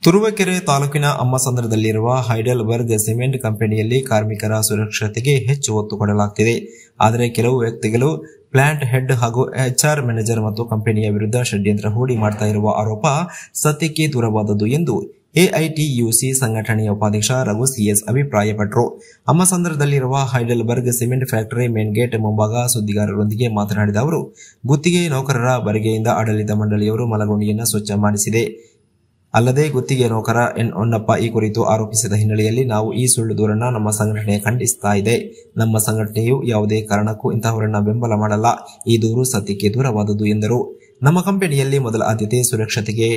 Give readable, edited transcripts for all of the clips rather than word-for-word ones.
ತುರುವೇಕೆರೆ ತಾಲೂಕಿನ ಅಮ್ಮಸಂದ್ರದಲ್ಲಿರುವ Heidelberg cement ಕಂಪನಿಯಲ್ಲಿ ಕಾರ್ಮಿಕರ ಸುರಕ್ಷತೆಗೆ ಹೆಚ್ಚು ಒತ್ತು ಕೊಡಲಾಗುತ್ತಿದೆ. ಆದರೆ ಕೆಲವು ವ್ಯಕ್ತಿಗಳು ಪ್ಲಾಂಟ್ ಹೆಡ್ ಹಾಗೂ ಎಚ್ಆರ್ ಮ್ಯಾನೇಜರ್ ಮತ್ತು ಕಂಪನಿಯ ವಿರುದ್ಧ ಷಡ್ಯಂತ್ರ ಹೂಡಿ ಮಾಡ್ತಾ ಇರುವ ಆರೋಪ ಸತ್ಯಕ್ಕೆ ದೂರವಾದದ್ದು ಎಂದು ಎಐಟಿಯುಸಿ ಸಂಘಟನೆಯ ಉಪಾಧ್ಯಕ್ಷ ರಘು ಸಿಎಸ್ ಅಭಿಪ್ರಾಯಪಟ್ಟರು. ಅಮ್ಮಸಂದ್ರದಲ್ಲಿರುವ Heidelberg cement factory main gate ಮುಂಭಾಗ ಸುದ್ದಿಗಾರರೊಂದಿಗೆ ಮಾತನಾಡಿದ ಅವರು, ಗುತ್ತಿಗೆ ನೌಕರರ ಬರಿಗೆಯಿಂದ ಆಡಳಿತ ಮಂಡಳಿಯವರು ಮಲಗುಂಡಿಯನ್ನು ಸ್ವಚ್ಛ ಮಾಡಿಸಿದೆ. ಅಲ್ಲದೆ ಗುತ್ತಿಗೆ ನೌಕರ ಎನ್ ಹೊನ್ನಪ್ಪ ಈ ಕುರಿತು ಆರೋಪಿಸಿದ ಹಿನ್ನೆಲೆಯಲ್ಲಿ ನಾವು ಈ ಸುಳ್ಳು ದೂರನ್ನ ನಮ್ಮ ಸಂಘಟನೆ ಖಂಡಿಸ್ತಾ ಇದೆ. ನಮ್ಮ ಸಂಘಟನೆಯು ಯಾವುದೇ ಕಾರಣಕ್ಕೂ ಇಂತಹವರನ್ನ ಬೆಂಬಲ ಮಾಡಲ್ಲ. ಈ ದೂರು ಸತ್ಯಕ್ಕೆ ದೂರವಾದದ್ದು ಎಂದರು. ನಮ್ಮ ಕಂಪನಿಯಲ್ಲಿ ಮೊದಲ ಆದ್ಯತೆ ಸುರಕ್ಷತೆಗೆ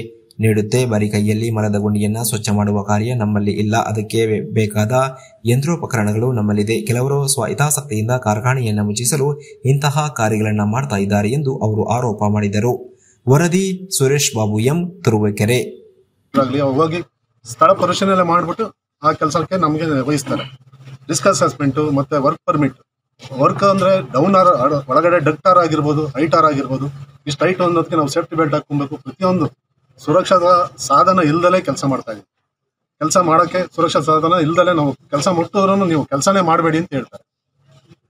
ನೀಡುತ್ತೆ. ಬರೀ ಕೈಯಲ್ಲಿ ಮರದ ಗುಂಡಿಯನ್ನ ಸ್ವಚ್ಛ ಮಾಡುವ ಕಾರ್ಯ ನಮ್ಮಲ್ಲಿ ಇಲ್ಲ. ಅದಕ್ಕೆ ಬೇಕಾದ ಯಂತ್ರೋಪಕರಣಗಳು ನಮ್ಮಲ್ಲಿದೆ. ಕೆಲವರು ಸ್ವಹಿತಾಸಕ್ತಿಯಿಂದ ಕಾರ್ಖಾನೆಯನ್ನ ಮುಚ್ಚಿಸಲು ಇಂತಹ ಕಾರ್ಯಗಳನ್ನ ಮಾಡ್ತಾ ಇದ್ದಾರೆ ಎಂದು ಅವರು ಆರೋಪ ಮಾಡಿದರು. ವರದಿ ಸುರೇಶ್ ಬಾಬು ಎಂ, ತುರುವೇಕೆರೆ. ಹೋಗಿ ಸ್ಥಳ ಪರಿಶೀಲನೆ ಮಾಡಿಬಿಟ್ಟು ಆ ಕೆಲಸಕ್ಕೆ ನಮಗೆ ವಹಿಸ್ತಾರೆ. ರಿಸ್ಕ್ ಅಸೆಸ್ಮೆಂಟ್ ಮತ್ತೆ ವರ್ಕ್ ಪರ್ಮಿಟ್. ವರ್ಕ್ ಅಂದ್ರೆ ಡೌನ್ ಆರ್ ಒಳಗಡೆ ಡಕ್ಟಾರ್ ಆಗಿರ್ಬೋದು, ಹೈಟಾರ್ ಆಗಿರ್ಬೋದು. ಇಷ್ಟು ಹೈಟ್ ಅನ್ನೋದಕ್ಕೆ ನಾವು ಸೇಫ್ಟಿ ಬೆಲ್ಟ್ ಹಾಕೊಬೇಕು. ಪ್ರತಿಯೊಂದು ಸುರಕ್ಷತಾ ಸಾಧನ ಇಲ್ದಲೇ ಕೆಲಸ ಮಾಡ್ತಾ ಇದ್ದೀವಿ. ಕೆಲಸ ಮಾಡೋಕ್ಕೆ ಸುರಕ್ಷಾ ಸಾಧನ ಇಲ್ದಲೇ ನಾವು ಕೆಲಸ ಮುಟ್ಟಿದ್ರೂ ನೀವು ಕೆಲಸನೇ ಮಾಡಬೇಡಿ ಅಂತ ಹೇಳ್ತಾರೆ.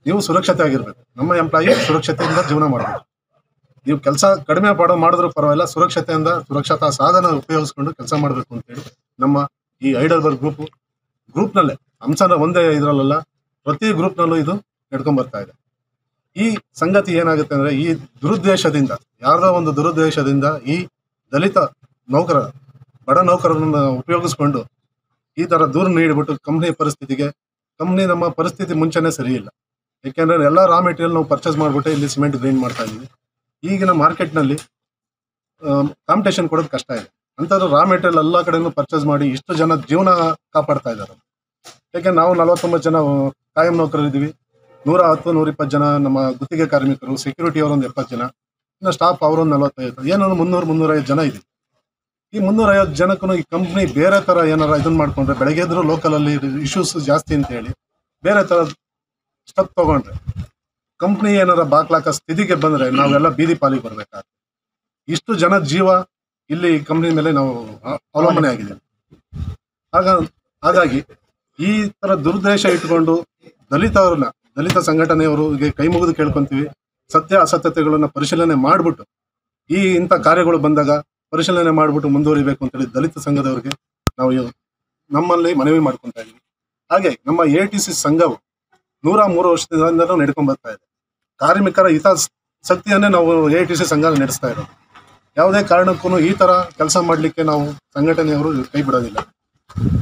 ನೀವು ಸುರಕ್ಷತೆ ಆಗಿರ್ಬೇಕು. ನಮ್ಮ ಎಂಪ್ಲಾಯಿ ಸುರಕ್ಷತೆಯಿಂದ ಜೀವನ ಮಾಡಬೇಕು. ನೀವು ಕೆಲಸ ಕಡಿಮೆ ಮಾಡಿದ್ರೂ ಪರವಾಗಿಲ್ಲ, ಸುರಕ್ಷತೆಯಿಂದ ಸುರಕ್ಷತಾ ಸಾಧನ ಉಪಯೋಗಿಸ್ಕೊಂಡು ಕೆಲಸ ಮಾಡಬೇಕು ಅಂತೇಳಿ ನಮ್ಮ ಈ ಹೈಡೆಲ್ಬರ್ಗ್ ಗ್ರೂಪ್ನಲ್ಲೇ ಅಂಶನ ಒಂದೇ ಇದರಲ್ಲ, ಪ್ರತಿ ಗ್ರೂಪ್ನಲ್ಲೂ ಇದು ನಡ್ಕೊಂಡ್ ಬರ್ತಾ ಇದೆ. ಈ ಸಂಗತಿ ಏನಾಗುತ್ತೆ ಅಂದ್ರೆ, ಈ ದುರುದ್ದೇಶದಿಂದ, ಯಾರ್ದೋ ಒಂದು ದುರುದ್ದೇಶದಿಂದ ಈ ದಲಿತ ನೌಕರ, ಬಡ ನೌಕರರನ್ನ ಉಪಯೋಗಿಸ್ಕೊಂಡು ಈ ತರ ದೂರು ನೀಡಿಬಿಟ್ಟು ಕಂಪ್ನಿ ನಮ್ಮ ಪರಿಸ್ಥಿತಿ ಮುಂಚೆನೆ ಸರಿ ಇಲ್ಲ. ಯಾಕೆಂದ್ರೆ ಎಲ್ಲ ರಾ ಮೆಟೀರಿಯಲ್ ನಾವು ಪರ್ಚೇಸ್ ಮಾಡ್ಬಿಟ್ಟು ಇಲ್ಲಿ ಸಿಮೆಂಟ್ ಗ್ರೈಂಡ್ ಮಾಡ್ತಾ ಇದೀವಿ. ಈಗಿನ ಮಾರ್ಕೆಟ್ನಲ್ಲಿ ಕಾಂಪಿಟೇಷನ್ ಕೊಡೋದು ಕಷ್ಟ ಇದೆ. ಅಂಥದ್ದು ರಾ ಮೆಟೀರಿಯಲ್ ಎಲ್ಲ ಕಡೆನೂ ಪರ್ಚೇಸ್ ಮಾಡಿ ಇಷ್ಟು ಜನ ಜೀವನ ಕಾಪಾಡ್ತಾ ಇದ್ದಾರೆ. ಯಾಕೆಂದ್ರೆ ನಾವು 49 ಜನ ಕಾಯಂ ನೌಕರರು ಇದ್ದೀವಿ. 110-120 ಜನ ನಮ್ಮ ಗುತ್ತಿಗೆ ಕಾರ್ಮಿಕರು, ಸೆಕ್ಯೂರಿಟಿ ಅವರೊಂದು 70 ಜನ, ಇನ್ನು ಸ್ಟಾಫ್ ಅವರೊಂದು 45, ಏನೋ 300-350 ಜನ ಇದೆ. ಈ 350 ಜನಕ್ಕೂ ಈ ಕಂಪ್ನಿ ಬೇರೆ ತರ ಏನಾರ ಇದನ್ನ ಮಾಡ್ಕೊಂಡ್ರೆ, ಬೆಳಗ್ಗೆ ಎದ್ರು ಲೋಕಲ್ ಅಲ್ಲಿ ಇಶ್ಯೂಸ್ ಜಾಸ್ತಿ ಅಂತ ಹೇಳಿ ಬೇರೆ ತರ ಸ್ಟೆಪ್ ತಗೊಂಡ್ರೆ, ಕಂಪ್ನಿ ಏನಾರ ಬಾಕ್ಲಾಕ ಸ್ಥಿತಿಗೆ ಬಂದ್ರೆ ನಾವೆಲ್ಲ ಬೀದಿ ಪಾಲಿಗೆ ಬರ್ಬೇಕಾಗ್ತದೆ. ಇಷ್ಟು ಜನ ಜೀವ ಇಲ್ಲಿ ಕಂಪ್ನಿ ಮೇಲೆ ನಾವು ಅವಲಂಬನೆ ಆಗಿದ್ದೇವೆ. ಹಾಗಾಗಿ ಈ ತರ ದುರುದ್ದೇಶ ಇಟ್ಕೊಂಡು ದಲಿತ ಸಂಘಟನೆಯವರಿಗೆ ಕೈ ಮುಗಿದು ಕೇಳ್ಕೊಂತೀವಿ. ಸತ್ಯ ಅಸತ್ಯತೆಗಳನ್ನ ಪರಿಶೀಲನೆ ಮಾಡ್ಬಿಟ್ಟು ಇಂಥ ಕಾರ್ಯಗಳು ಬಂದಾಗ ಪರಿಶೀಲನೆ ಮಾಡ್ಬಿಟ್ಟು ಮುಂದುವರಿಬೇಕು ಅಂತೇಳಿ ದಲಿತ ಸಂಘದವರಿಗೆ ನಾವು ನಮ್ಮಲ್ಲಿ ಮನವಿ ಮಾಡ್ಕೊಂತ ಇದೀವಿ. ಹಾಗೆ ನಮ್ಮ ಎಟಿಸಿ ಸಂಘವು 103 ವರ್ಷದಿಂದ ನಡ್ಕೊಂಡ್ ಬರ್ತಾ ಇದೆ. ಕಾರ್ಮಿಕರ ಹಿತಾಸಕ್ತಿಯನ್ನೇ ನಾವು ಎಟಿಸಿ ಸಂಘ ನಡೆಸ್ತಾ ಇರೋದು. ಯಾವುದೇ ಕಾರಣಕ್ಕೂ ಈ ತರ ಕೆಲಸ ಮಾಡ್ಲಿಕ್ಕೆ ನಾವು ಸಂಘಟನೆಯವರು ಕೈ ಬಿಡೋದಿಲ್ಲ.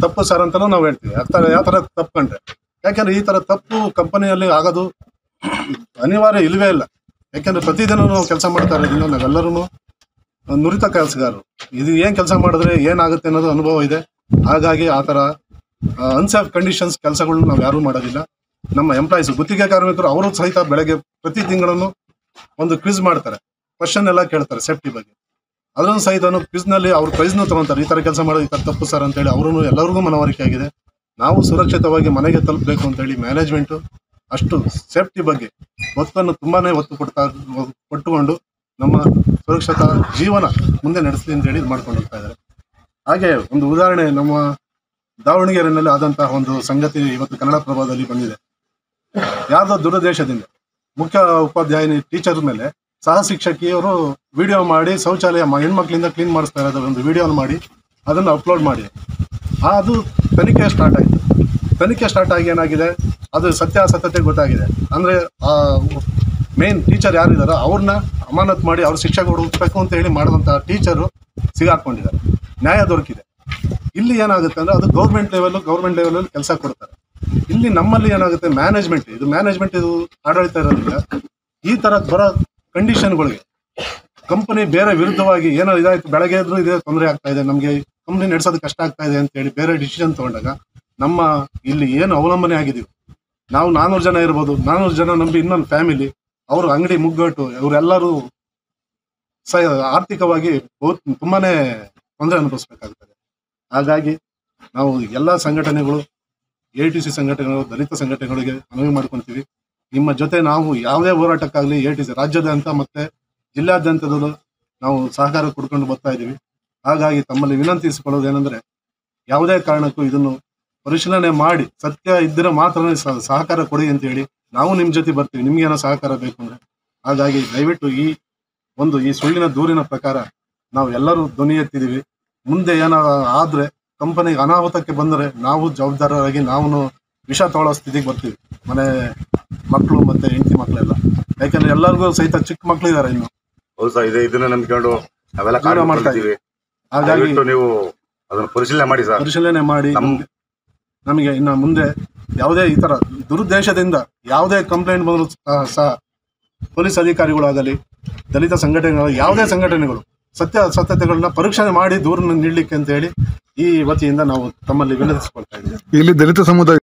ತಪ್ಪು ಸರ್ ಅಂತಲೂ ನಾವು ಹೇಳ್ತೀವಿ. ಯಾವ ತರ ತಪ್ಪು ಕಂಡ್ರೆ, ಯಾಕೆಂದ್ರೆ ಈ ತರ ತಪ್ಪು ಕಂಪನಿಯಲ್ಲಿ ಆಗೋದು ಅನಿವಾರ್ಯ ಇಲ್ವೇ ಇಲ್ಲ. ಯಾಕೆಂದ್ರೆ ಪ್ರತಿದಿನ ನಾವು ಕೆಲಸ ಮಾಡ್ತಾ ಇರೋದ್ರಿಂದ ನಾವೆಲ್ಲರೂ ನುರಿತ ಕೆಲಸಗಾರರು. ಇದು ಏನ್ ಕೆಲಸ ಮಾಡಿದ್ರೆ ಏನಾಗುತ್ತೆ ಅನ್ನೋದು ಅನುಭವ ಇದೆ. ಹಾಗಾಗಿ ಆ ತರ ಅನ್ಸೇಫ್ ಕಂಡೀಷನ್ಸ್ ಕೆಲಸಗಳನ್ನ ನಾವು ಯಾರು ಮಾಡೋದಿಲ್ಲ. ನಮ್ಮ ಎಂಪ್ಲಾಯೀಸ್, ಗುತ್ತಿಗೆ ಕಾರ್ಮಿಕರು, ಅವರು ಸಹಿತ ಬೆಳಗ್ಗೆ ಪ್ರತಿ ತಿಂಗಳನ್ನು ಒಂದು ಕ್ವಿಜ್ ಮಾಡ್ತಾರೆ, ಕ್ವಶನ್ ಎಲ್ಲ ಕೇಳ್ತಾರೆ ಸೇಫ್ಟಿ ಬಗ್ಗೆ. ಅದನ್ನು ಸಹಿತ ಕ್ವಿಜ್ ನಲ್ಲಿ ಅವ್ರ ಪ್ರೈಸ್ನು ತಗೊಂತಾರೆ. ಈ ತರ ಕೆಲಸ ಮಾಡೋದು ಈ ತರ ತಪ್ಪು ಸರ್ ಅಂತೇಳಿ ಅವರು ಎಲ್ಲರಿಗೂ ಮನವರಿಕೆ ಆಗಿದೆ. ನಾವು ಸುರಕ್ಷಿತವಾಗಿ ಮನೆಗೆ ತಲುಪಬೇಕು ಅಂತೇಳಿ ಮ್ಯಾನೇಜ್ಮೆಂಟ್ ಅಷ್ಟು ಸೇಫ್ಟಿ ಬಗ್ಗೆ ತುಂಬಾನೇ ಒತ್ತು ಕೊಟ್ಟುಕೊಂಡು ನಮ್ಮ ಸುರಕ್ಷತಾ ಜೀವನ ಮುಂದೆ ನಡೆಸಲಿ ಅಂತೇಳಿ ಇದು ಮಾಡ್ಕೊಂಡು ಹೋಗ್ತಾ ಇದ್ದಾರೆ. ಹಾಗೆ ಒಂದು ಉದಾಹರಣೆ, ನಮ್ಮ ದಾವಣಗೆರೆಯಲ್ಲಿ ಆದಂತಹ ಒಂದು ಸಂಗತಿ ಇವತ್ತು ಕನ್ನಡಪ್ರಭದಲ್ಲಿ ಬಂದಿದೆ. ಯಾವ್ದೋ ದುರುದ್ದೇಶದಿಂದ ಮುಖ್ಯ ಉಪಾಧ್ಯಾಯ ಟೀಚರ್ ಮೇಲೆ ಸಹ ಶಿಕ್ಷಕಿಯವರು ವಿಡಿಯೋ ಮಾಡಿ ಶೌಚಾಲಯ ಹೆಣ್ಮಕ್ಳಿಂದ ಕ್ಲೀನ್ ಮಾಡಿಸ್ತಾ ಇರೋದ್ರ ಒಂದು ವಿಡಿಯೋನ ಮಾಡಿ ಅದನ್ನು ಅಪ್ಲೋಡ್ ಮಾಡಿ ಅದು ತನಿಖೆ ಸ್ಟಾರ್ಟ್ ಆಯಿತು. ತನಿಖೆ ಸ್ಟಾರ್ಟ್ ಆಗಿ ಏನಾಗಿದೆ, ಅದು ಸತ್ಯಾಸತ್ಯತೆ ಗೊತ್ತಾಗಿದೆ. ಅಂದರೆ ಮೇನ್ ಟೀಚರ್ ಯಾರಿದ್ದಾರೋ ಅವ್ರನ್ನ ಅಮಾನತ್ ಮಾಡಿ ಅವ್ರ ಶಿಕ್ಷೆ ಕೊಡಬೇಕು ಅಂತ ಹೇಳಿ ಮಾಡಿದಂಥ ಟೀಚರು ಸಿಗಾಕೊಂಡಿದ್ದಾರೆ. ನ್ಯಾಯ ದೊರಕಿದೆ. ಇಲ್ಲಿ ಏನಾಗುತ್ತೆ ಅಂದರೆ ಅದು ಗೌರ್ಮೆಂಟ್ ಲೆವೆಲಲ್ಲಿ ಕೆಲಸ ಕೊಡ್ತಾರೆ. ಇಲ್ಲಿ ನಮ್ಮಲ್ಲಿ ಏನಾಗುತ್ತೆ, ಮ್ಯಾನೇಜ್ಮೆಂಟ್ ಇದು ಆಡಳಿತ ಇರೋದ್ರಿಂದ ಈ ತರ ಬರೋ ಕಂಡೀಷನ್ಗಳಿಗೆ ಕಂಪನಿ ಬೇರೆ ವಿರುದ್ಧವಾಗಿ ಏನೋ ಇದಾಯ್ತು, ಬೆಳಗ್ಗೆ ಇದ್ರೂ ಇದೇ ತೊಂದರೆ ಆಗ್ತಾ ಇದೆ, ನಮಗೆ ಕಂಪ್ನಿ ನಡೆಸೋದು ಕಷ್ಟ ಆಗ್ತಾ ಇದೆ ಅಂತ ಹೇಳಿ ಬೇರೆ ಡಿಸಿಷನ್ ತಗೊಂಡಾಗ ನಮ್ಮ ಇಲ್ಲಿ ಏನು ಅವಲಂಬನೆ ಆಗಿದೀವಿ ನಾವು 400 ಜನ ಇರ್ಬೋದು. 400 ಜನ ನಂಬಿ ಇನ್ನೊಂದು ಫ್ಯಾಮಿಲಿ, ಅವ್ರ ಅಂಗಡಿ ಮುಗ್ಗಟ್ಟು, ಇವರೆಲ್ಲರೂ ಆರ್ಥಿಕವಾಗಿ ತುಂಬಾನೇ ತೊಂದರೆ ಅನುಭವಿಸ್ಬೇಕಾಗ್ತದೆ. ಹಾಗಾಗಿ ನಾವು ಎಲ್ಲ ಸಂಘಟನೆಗಳು, ಎಟಿಸಿ ಸಂಘಟನೆಗಳು, ದಲಿತ ಸಂಘಟನೆಗಳಿಗೆ ಮನವಿ ಮಾಡ್ಕೊಂತೀವಿ. ನಿಮ್ಮ ಜೊತೆ ನಾವು ಯಾವುದೇ ಹೋರಾಟಕ್ಕಾಗಲಿ ಎಟಿಸಿ ರಾಜ್ಯಾದ್ಯಂತ ಮತ್ತೆ ಜಿಲ್ಲಾದ್ಯಂತದಲ್ಲೂ ನಾವು ಸಹಕಾರ ಕೊಡ್ಕೊಂಡು ಬರ್ತಾ ಇದ್ದೀವಿ. ಹಾಗಾಗಿ ತಮ್ಮಲ್ಲಿ ವಿನಂತಿಸಿಕೊಳ್ಳೋದೇನೆಂದ್ರೆ ಯಾವುದೇ ಕಾರಣಕ್ಕೂ ಇದನ್ನು ಪರಿಶೀಲನೆ ಮಾಡಿ ಸತ್ಯ ಇದ್ದರೆ ಮಾತ್ರ ಸಹಕಾರ ಕೊಡಿ ಅಂತ ಹೇಳಿ ನಾವು ನಿಮ್ಮ ಜೊತೆ ಬರ್ತೀವಿ, ನಿಮ್ಗೇನೋ ಸಹಕಾರ ಬೇಕು ಅಂದ್ರೆ. ಹಾಗಾಗಿ ದಯವಿಟ್ಟು ಈ ಸುಳ್ಳಿನ ದೂರಿನ ಪ್ರಕಾರ ನಾವು ಎಲ್ಲರೂ ಧ್ವನಿ ಎತ್ತಿದೀವಿ. ಮುಂದೆ ಏನಾರ ಆದ್ರೆ ಕಂಪನಿಗೆ ಅನಾಹುತಕ್ಕೆ ಬಂದರೆ ನಾವು ಜವಾಬ್ದಾರರಾಗಿ ನಾವು ವಿಷ ತಗೊಳ್ಳೋ ಸ್ಥಿತಿಗೆ ಬರ್ತೀವಿ, ಮನೆ ಮಕ್ಕಳು ಮತ್ತೆ ಹೆಂಡತಿ ಮಕ್ಕಳೆಲ್ಲ. ಯಾಕಂದ್ರೆ ಎಲ್ಲರಿಗೂ ಸಹಿತ ಚಿಕ್ಕ ಮಕ್ಕಳು ಇದಾರೆ ಇನ್ನು. ಹೌದು ಸರ್, ಇದನ್ನ ನಂಬಿಕೊಂಡು ನಾವೆಲ್ಲ ಕಾರ್ಯ ಮಾಡ್ತಾ ಇದೀವಿ. ಹಾಗಾಗಿ ನೀವು ಅದನ್ನ ಪರಿಶೀಲನೆ ಮಾಡಿ ನಮಗೆ ಇನ್ನು ಮುಂದೆ ಯಾವುದೇ ಈ ತರ ದುರುದ್ದೇಶದಿಂದ ಯಾವುದೇ ಕಂಪ್ಲೇಂಟ್ ಬಂದರೂ ಸಹ ಪೊಲೀಸ್ ಅಧಿಕಾರಿಗಳಾಗಲಿ ದಲಿತ ಸಂಘಟನೆಗಳು ಯಾವುದೇ ಸಂಘಟನೆಗಳು ಸತ್ಯತೆಗಳನ್ನ ಪರೀಕ್ಷೆ ಮಾಡಿ ದೂರನ್ನು ನೀಡಲಿಕ್ಕೆ ಅಂತ ಹೇಳಿ ಈ ವತಿಯಿಂದ ನಾವು ತಮ್ಮಲ್ಲಿ ವಿನಂತಿಸಿಕೊಳ್ತಾ ಇದ್ದೀವಿ. ಇಲ್ಲಿ ದಲಿತ ಸಮುದಾಯ